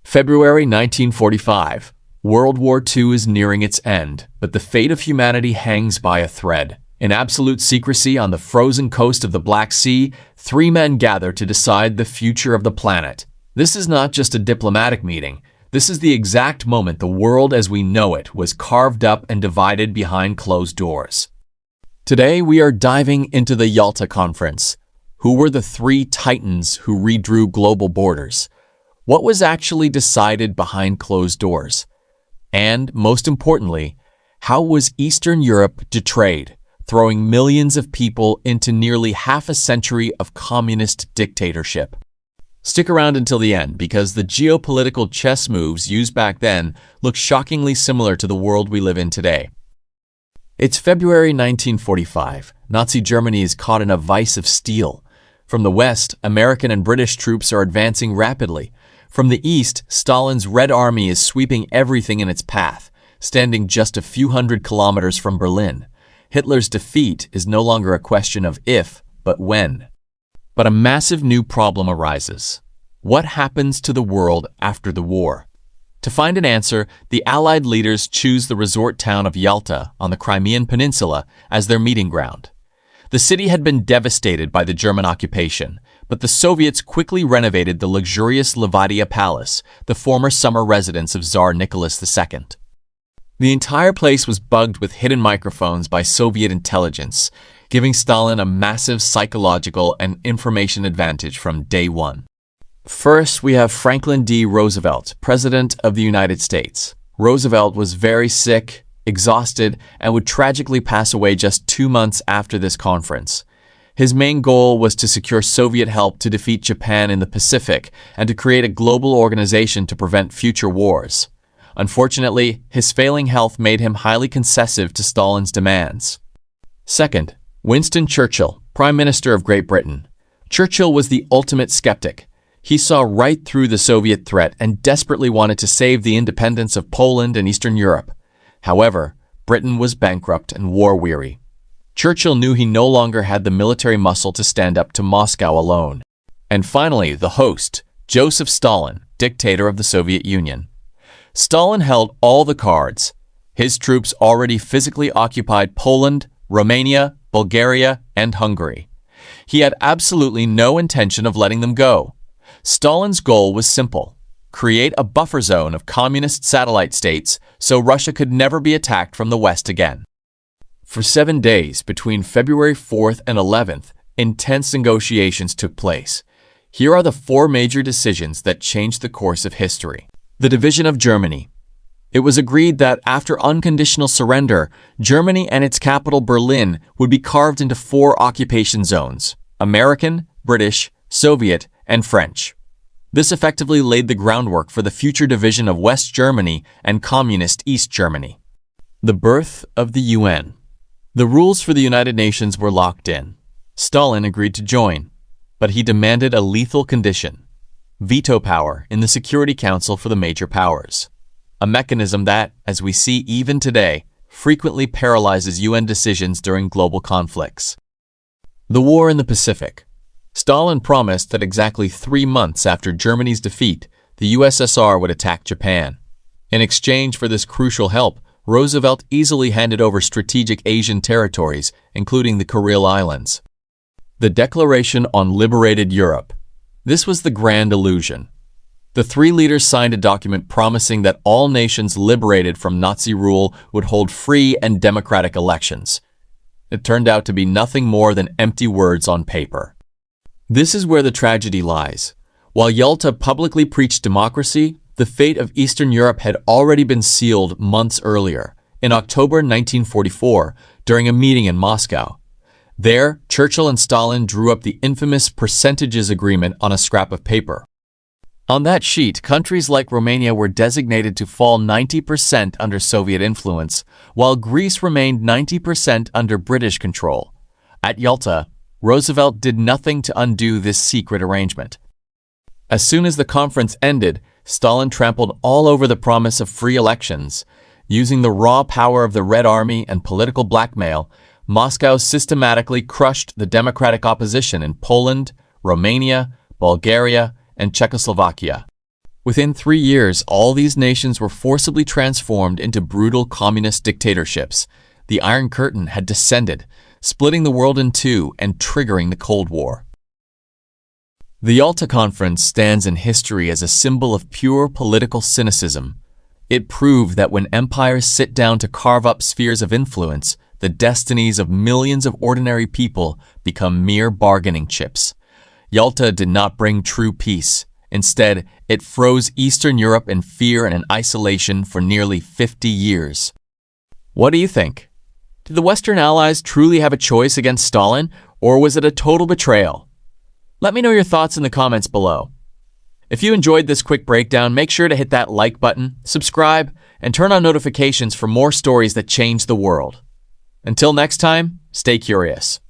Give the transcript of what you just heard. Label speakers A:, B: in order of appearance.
A: February 1945. World War II is nearing its end, but the fate of humanity hangs by a thread. In absolute secrecy on the frozen coast of the Black Sea, three men gather to decide the future of the planet. This is not just a diplomatic meeting. This is the exact moment the world as we know it was carved up and divided behind closed doors. Today, we are diving into the Yalta Conference. Who were the three titans who redrew global borders? What was actually decided behind closed doors? And, most importantly, how was Eastern Europe betrayed, throwing millions of people into nearly half a century of communist dictatorship? Stick around until the end, because the geopolitical chess moves used back then look shockingly similar to the world we live in today. It's February 1945. Nazi Germany is caught in a vice of steel. From the west, American and British troops are advancing rapidly. From the east, Stalin's Red Army is sweeping everything in its path, standing just a few hundred kilometers from Berlin. Hitler's defeat is no longer a question of if, but when. But a massive new problem arises. What happens to the world after the war? To find an answer, the Allied leaders choose the resort town of Yalta on the Crimean Peninsula as their meeting ground. The city had been devastated by the German occupation, but the Soviets quickly renovated the luxurious Levadia Palace, the former summer residence of Tsar Nicholas II. The entire place was bugged with hidden microphones by Soviet intelligence, giving Stalin a massive psychological and information advantage from day one. First, we have Franklin D. Roosevelt, President of the United States. Roosevelt was very sick, exhausted, and would tragically pass away just 2 months after this conference. His main goal was to secure Soviet help to defeat Japan in the Pacific and to create a global organization to prevent future wars. Unfortunately, his failing health made him highly concessive to Stalin's demands. Second, Winston Churchill, Prime Minister of Great Britain. Churchill was the ultimate skeptic. He saw right through the Soviet threat and desperately wanted to save the independence of Poland and Eastern Europe. However, Britain was bankrupt and war-weary. Churchill knew he no longer had the military muscle to stand up to Moscow alone. And finally, the host, Joseph Stalin, dictator of the Soviet Union. Stalin held all the cards. His troops already physically occupied Poland, Romania, Bulgaria, and Hungary. He had absolutely no intention of letting them go. Stalin's goal was simple: create a buffer zone of communist satellite states so Russia could never be attacked from the West again. For 7 days, between February 4th and 11th, intense negotiations took place. Here are the 4 major decisions that changed the course of history. The division of Germany. It was agreed that after unconditional surrender, Germany and its capital Berlin would be carved into 4 occupation zones: American, British, Soviet, and French. This effectively laid the groundwork for the future division of West Germany and Communist East Germany. The birth of the UN. The rules for the United Nations were locked in. Stalin agreed to join, but he demanded a lethal condition: veto power in the Security Council for the major powers. A mechanism that, as we see even today, frequently paralyzes UN decisions during global conflicts. The war in the Pacific. Stalin promised that exactly 3 months after Germany's defeat, the USSR would attack Japan. In exchange for this crucial help, Roosevelt easily handed over strategic Asian territories, including the Kuril Islands. The Declaration on Liberated Europe. This was the grand illusion. The 3 leaders signed a document promising that all nations liberated from Nazi rule would hold free and democratic elections. It turned out to be nothing more than empty words on paper. This is where the tragedy lies. While Yalta publicly preached democracy, the fate of Eastern Europe had already been sealed months earlier, in October 1944, during a meeting in Moscow. There, Churchill and Stalin drew up the infamous percentages agreement on a scrap of paper. On that sheet, countries like Romania were designated to fall 90% under Soviet influence, while Greece remained 90% under British control. At Yalta, Roosevelt did nothing to undo this secret arrangement. As soon as the conference ended, Stalin trampled all over the promise of free elections. Using the raw power of the Red Army and political blackmail, Moscow systematically crushed the democratic opposition in Poland, Romania, Bulgaria, and Czechoslovakia. Within 3 years, all these nations were forcibly transformed into brutal communist dictatorships. The Iron Curtain had descended, splitting the world in two and triggering the Cold War. The Yalta Conference stands in history as a symbol of pure political cynicism. It proved that when empires sit down to carve up spheres of influence, the destinies of millions of ordinary people become mere bargaining chips. Yalta did not bring true peace. Instead, it froze Eastern Europe in fear and in isolation for nearly 50 years. What do you think? Did the Western Allies truly have a choice against Stalin, or was it a total betrayal? Let me know your thoughts in the comments below. If you enjoyed this quick breakdown, make sure to hit that like button, subscribe, and turn on notifications for more stories that change the world. Until next time, stay curious.